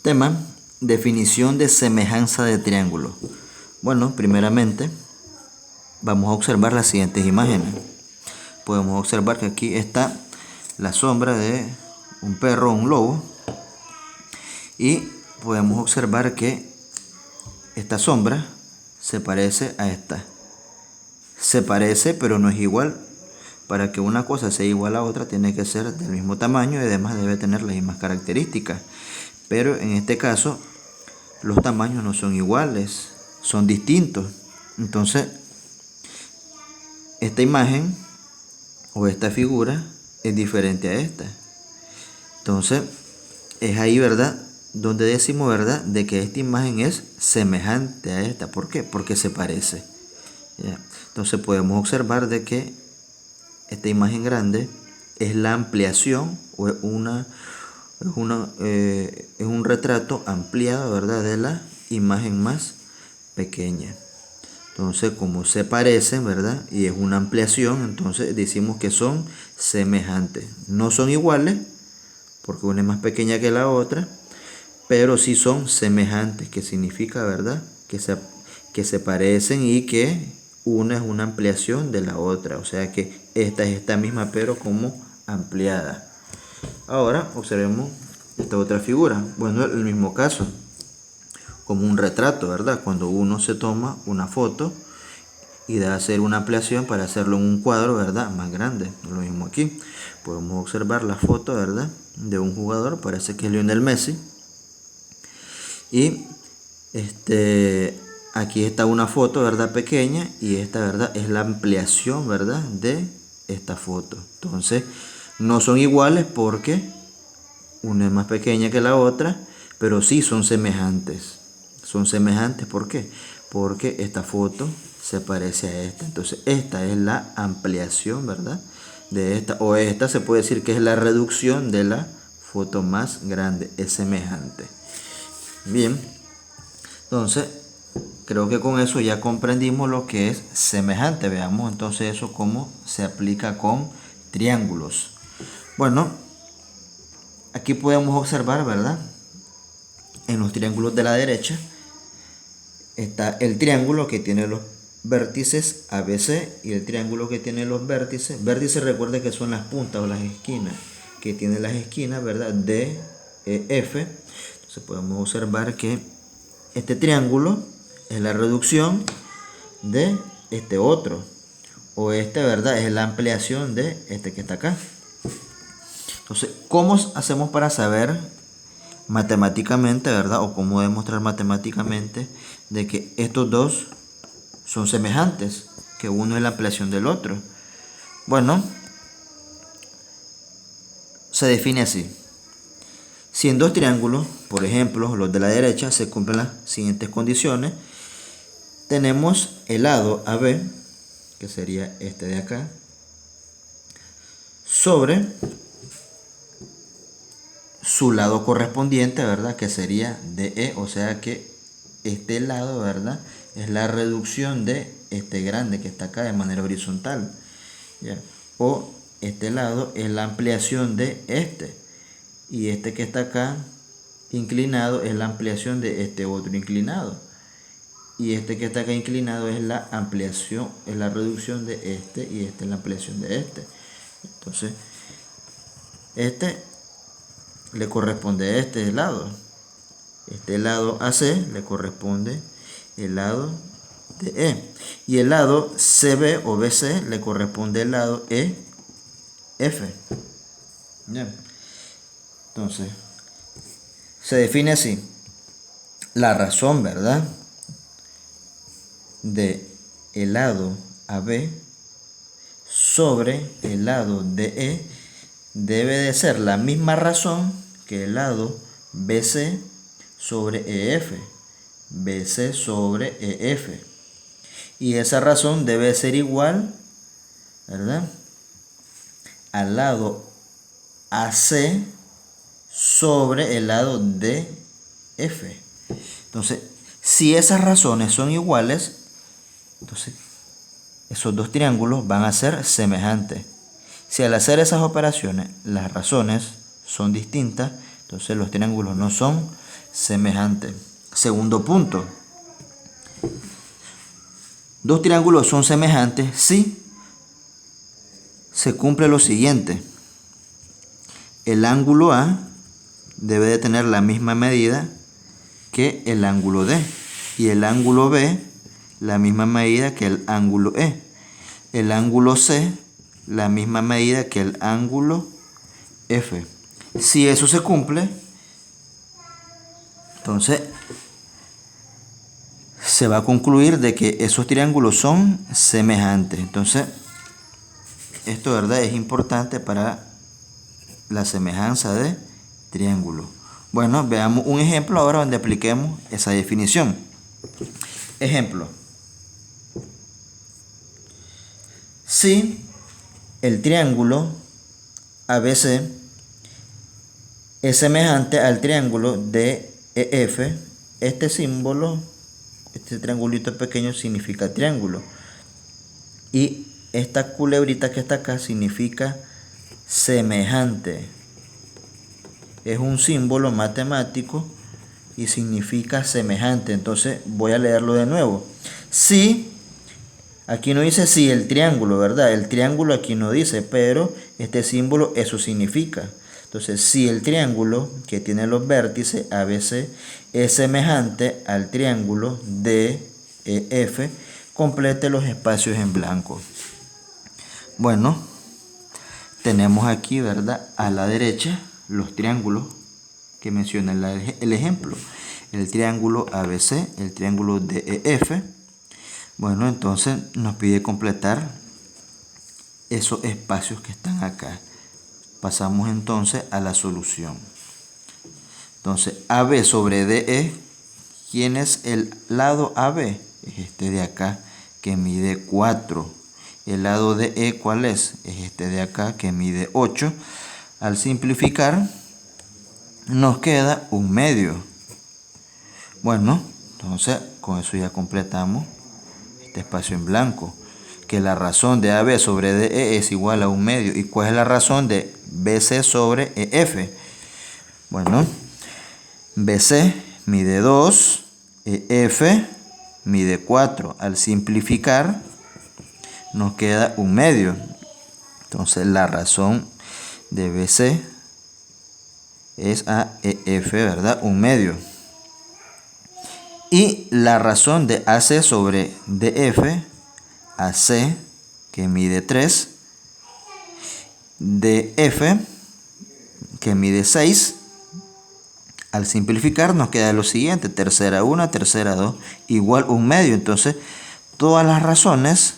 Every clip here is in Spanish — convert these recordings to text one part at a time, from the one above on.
Tema: definición de semejanza de triángulo. Bueno, primeramente vamos a observar las siguientes imágenes. Podemos observar que aquí está la sombra de un perro o un lobo, y podemos observar que esta sombra se parece a esta. Se parece, pero no es igual. Para que una cosa sea igual a otra, tiene que ser del mismo tamaño y además debe tener las mismas características. Pero en este caso, los tamaños no son iguales, son distintos. Entonces, esta imagen o esta figura es diferente a esta. Entonces, es ahí, ¿verdad?, donde decimos, ¿verdad?, de que esta imagen es semejante a esta. ¿Por qué? Porque se parece. ¿Ya? Entonces podemos observar de que esta imagen grande es la ampliación o es un retrato ampliado, ¿verdad?, de la imagen más pequeña. Entonces, como se parecen, ¿verdad?, y es una ampliación, entonces decimos que son semejantes. No son iguales, porque una es más pequeña que la otra, pero sí son semejantes, que significa, ¿verdad?, que se parecen y que una es una ampliación de la otra. O sea que esta es esta misma, pero como ampliada. Ahora observemos esta otra figura. Bueno, el mismo caso, como un retrato, ¿verdad? Cuando uno se toma una foto y debe hacer una ampliación para hacerlo en un cuadro, ¿verdad?, más grande. Lo mismo aquí. Podemos observar la foto, ¿verdad?, de un jugador, parece que es Lionel Messi. Y aquí está una foto, ¿verdad?, pequeña, y esta, ¿verdad?, es la ampliación, ¿verdad?, de esta foto. Entonces, no son iguales porque una es más pequeña que la otra, pero sí son semejantes. Son semejantes, ¿por qué? Porque esta foto se parece a esta. Entonces, esta es la ampliación, ¿verdad?, de esta. O esta se puede decir que es la reducción de la foto más grande. Es semejante. Bien. Entonces, creo que con eso ya comprendimos lo que es semejante. Veamos entonces eso cómo se aplica con triángulos. Bueno, aquí podemos observar, ¿verdad?, en los triángulos de la derecha está el triángulo que tiene los vértices ABC y el triángulo que tiene los vértices. Vértices, recuerde que son las puntas o las esquinas, que tiene las esquinas, ¿verdad?, D, E, F. Entonces podemos observar que este triángulo es la reducción de este otro, o ¿verdad?, es la ampliación de este que está acá. Entonces, ¿cómo hacemos para saber matemáticamente, ¿verdad?, o cómo demostrar matemáticamente de que estos dos son semejantes, que uno es la ampliación del otro? Bueno, se define así. Si en dos triángulos, por ejemplo, los de la derecha, se cumplen las siguientes condiciones, tenemos el lado AB, que sería este de acá, sobre su lado correspondiente, ¿verdad?, que sería DE. O sea que este lado, ¿verdad?, es la reducción de este grande que está acá de manera horizontal, ¿ya? O este lado es la ampliación de este, y este que está acá inclinado es la ampliación de este otro inclinado, y este que está acá inclinado es la ampliación, es la reducción de este, y este es la ampliación de este. Entonces, este le corresponde a este lado. Este lado AC le corresponde el lado de E. Y el lado CB o BC le corresponde el lado EF. Bien. Entonces, se define así. La razón, ¿verdad?, de el lado AB sobre el lado DE debe de ser la misma razón que el lado BC sobre EF, BC sobre EF. Y esa razón debe ser igual, ¿verdad?, al lado AC sobre el lado DF. Entonces, si esas razones son iguales, entonces esos dos triángulos van a ser semejantes. Si al hacer esas operaciones las razones son distintas, entonces los triángulos no son semejante. Segundo punto. Dos triángulos son semejantes si se cumple lo siguiente. El ángulo A debe de tener la misma medida que el ángulo D y el ángulo B la misma medida que el ángulo E. El ángulo C la misma medida que el ángulo F. Si eso se cumple, entonces se va a concluir de que esos triángulos son semejantes. Entonces, esto, ¿verdad?, es importante para la semejanza de triángulos. Bueno, veamos un ejemplo ahora donde apliquemos esa definición. Ejemplo. Si el triángulo ABC es semejante al triángulo DEF, este símbolo, este triangulito pequeño significa triángulo. Y esta culebrita que está acá significa semejante. Es un símbolo matemático y significa semejante. Entonces voy a leerlo de nuevo. Si, aquí no dice si el triángulo, ¿verdad? El triángulo aquí no dice, pero este símbolo eso significa. Entonces, si el triángulo que tiene los vértices ABC es semejante al triángulo DEF, complete los espacios en blanco. Bueno, tenemos aquí, ¿verdad?, a la derecha los triángulos que menciona el ejemplo. El triángulo ABC, el triángulo DEF. Bueno, entonces nos pide completar esos espacios que están acá. Pasamos entonces a la solución. Entonces, AB sobre DE, ¿quién es el lado AB? Es este de acá, que mide 4. El lado DE, ¿cuál es? Es este de acá, que mide 8. Al simplificar, nos queda 1/2. Bueno, entonces con eso ya completamos este espacio en blanco. Que la razón de AB sobre DE es igual a 1/2. ¿Y cuál es la razón de BC sobre EF? Bueno, BC mide 2, EF mide 4. Al simplificar, nos queda 1/2. Entonces la razón de BC es a EF, ¿verdad? 1/2. Y la razón de AC sobre DF, AC, que mide 3, DF, que mide 6. Al simplificar nos queda lo siguiente: tercera 1, tercera 2, igual 1/2. Entonces, todas las razones,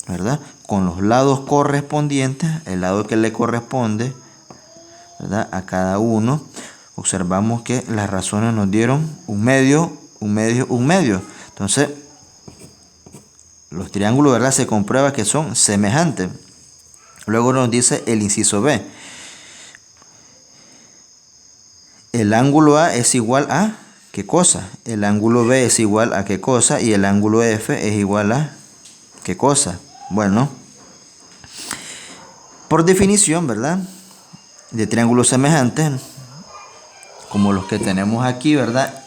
¿verdad?, con los lados correspondientes, el lado que le corresponde, ¿verdad?, a cada uno, observamos que las razones nos dieron 1/2, 1/2, 1/2. Entonces, los triángulos, ¿verdad?, se comprueba que son semejantes. Luego nos dice el inciso B. El ángulo A es igual a ¿qué cosa? El ángulo B es igual a ¿qué cosa? Y el ángulo F es igual a ¿qué cosa? Bueno, por definición, ¿verdad?, de triángulos semejantes, como los que tenemos aquí, ¿verdad?,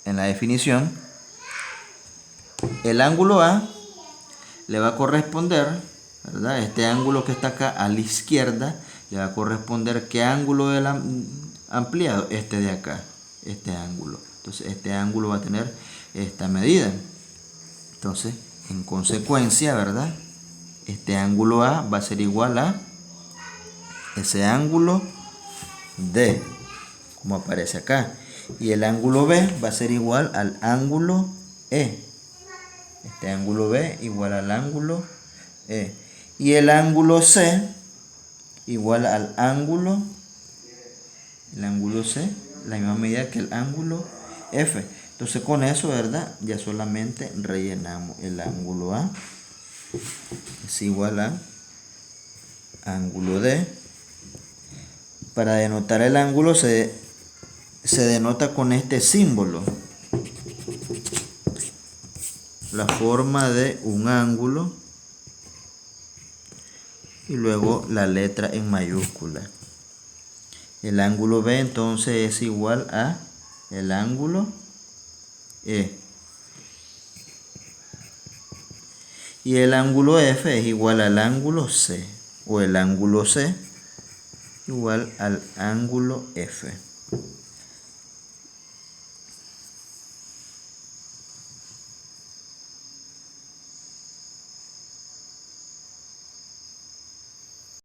en la definición, el ángulo A le va a corresponder, ¿verdad?, este ángulo que está acá a la izquierda, le va a corresponder ¿qué ángulo del ampliado? Este de acá, este ángulo. Entonces este ángulo va a tener esta medida. Entonces, en consecuencia, ¿verdad?, este ángulo A va a ser igual a ese ángulo D, como aparece acá. Y el ángulo B va a ser igual al ángulo E. Este ángulo B igual al ángulo E. Y el ángulo C igual al ángulo, C, la misma medida que el ángulo F. Entonces con eso, ¿verdad?, ya solamente rellenamos. El ángulo A es igual a ángulo D. Para denotar el ángulo se denota con este símbolo, la forma de un ángulo y luego la letra en mayúscula. El ángulo B entonces es igual a el ángulo E. Y el ángulo F es igual al ángulo C. O el ángulo C igual al ángulo F.